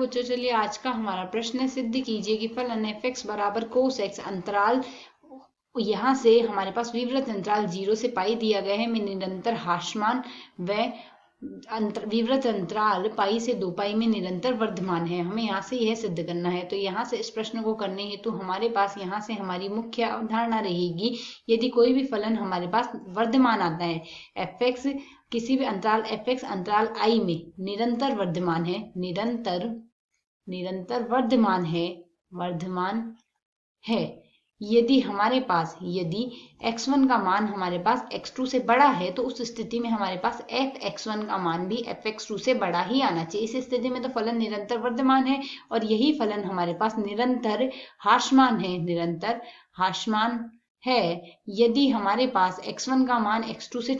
बच्चों, चलिए आज का हमारा प्रश्न है, सिद्ध कीजिए कि फलन f(x) बराबर cos x अंतराल, यहाँ से हमारे पास विवृत अंतराल 0 से पाई दिया गया है, में निरंतर ह्रासमान व विवृत अंतराल पाई से 2 पाई में निरंतर वर्धमान है। हमें यहाँ से यह सिद्ध करना है। तो यहाँ से इस प्रश्न को करने हेतु हमारे पास यहाँ से हमारी मुख्य अवधारणा रहेगी, यदि कोई भी फलन हमारे पास वर्धमान आता है f(x) किसी भी अंतराल f(x) अंतराल I में निरंतर वर्धमान है, निरंतर वर्धमान है, यदि हमारे पास x1 का मान हमारे पास x2 से बड़ा है, तो उस स्थिति में हमारे पास fx1 का मान भी fx2 से बड़ा ही आना चाहिए। इस स्थिति में तो फलन निरंतर वर्धमान है और यही फलन हमारे पास निरंतर ह्रासमान है, यदि हमारे पास x1 का मान x2 से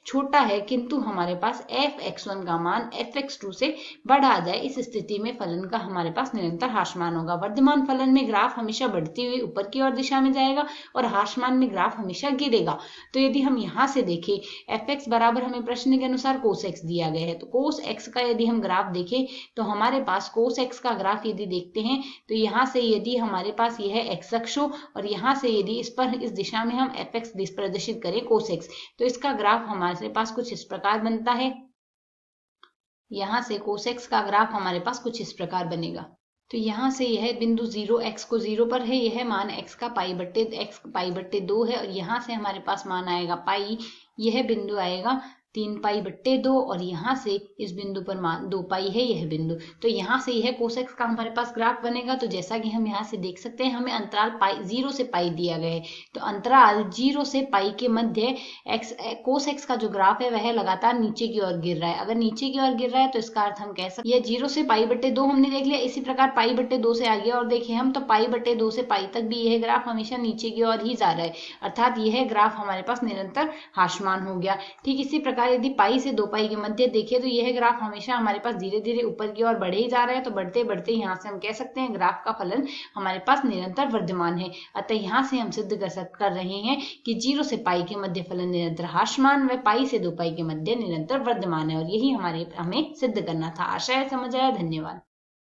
छोटा है, किंतु हमारे पास fx1 का मान fx2 से बड़ा आ जाए। इस स्थिति में फलन का हमारे पास निरंतर ह्रासमान होगा। वर्धमान फलन में ग्राफ हमेशा बढ़ती हुई ऊपर की ओर दिशा में जाएगा और ह्रासमान में ग्राफ हमेशा गिरेगा। तो यदि हम यहाँ से देखें, fx बराबर हमें प्रश्न के अनुसार cos x दिया गया है, तो cos x का यदि हम ग्राफ देखें तो हमारे पास cos x का ग्राफ यदि देखते हैं तो यहाँ से यदि हमारे पास यह x अक्ष और यहाँ से यदि इस दिशा में हम fx प्रदर्शित करें cos x, तो इसका ग्राफ हमारे पास कुछ इस प्रकार बनता है। यहाँ से cos x का ग्राफ हमारे पास कुछ इस प्रकार बनेगा। तो यहाँ से यह बिंदु 0 x को 0 पर है, यह मान x का पाई बट्टे 2 है और यहाँ से हमारे पास मान आएगा पाई, यह बिंदु आएगा 3 पाई/2 और यहाँ से इस बिंदु पर मान 2 पाई है यह बिंदु। तो यहाँ से यह cos x का हमारे पास ग्राफ बनेगा। तो जैसा कि हम यहाँ से देख सकते हैं, हमें अंतराल 0 से पाई दिया गया है, तो अंतराल 0 से पाई के मध्य cos x का जो ग्राफ है वह लगातार नीचे की ओर गिर रहा है। अगर नीचे की ओर गिर रहा है तो इसका अर्थ हम कह सकते हैं, यह 0 से पाई/2 हमने देख लिया, इसी प्रकार पाई/2 से आगे और देखें हम तो पाई/2 से पाई तक भी यह ग्राफ हमेशा नीचे की ओर ही जा रहा है, अर्थात यह ग्राफ हमारे पास निरंतर ह्रासमान हो गया। ठीक इसी प्रकार यदि पाई से 2 पाई के मध्य देखें तो यह ग्राफ हमेशा हमारे पास धीरे धीरे ऊपर की ओर बढ़े ही जा रहा है। तो बढ़ते बढ़ते यहाँ से हम कह सकते हैं ग्राफ का फलन हमारे पास निरंतर वर्धमान है। अतः यहाँ से हम सिद्ध कर रहे हैं कि 0 से पाई के मध्य फलन निरंतर ह्रासमान व पाई से 2 पाई के मध्य निरंतर वर्धमान है, और यही हमें सिद्ध करना था। आशा है समझ आया। धन्यवाद।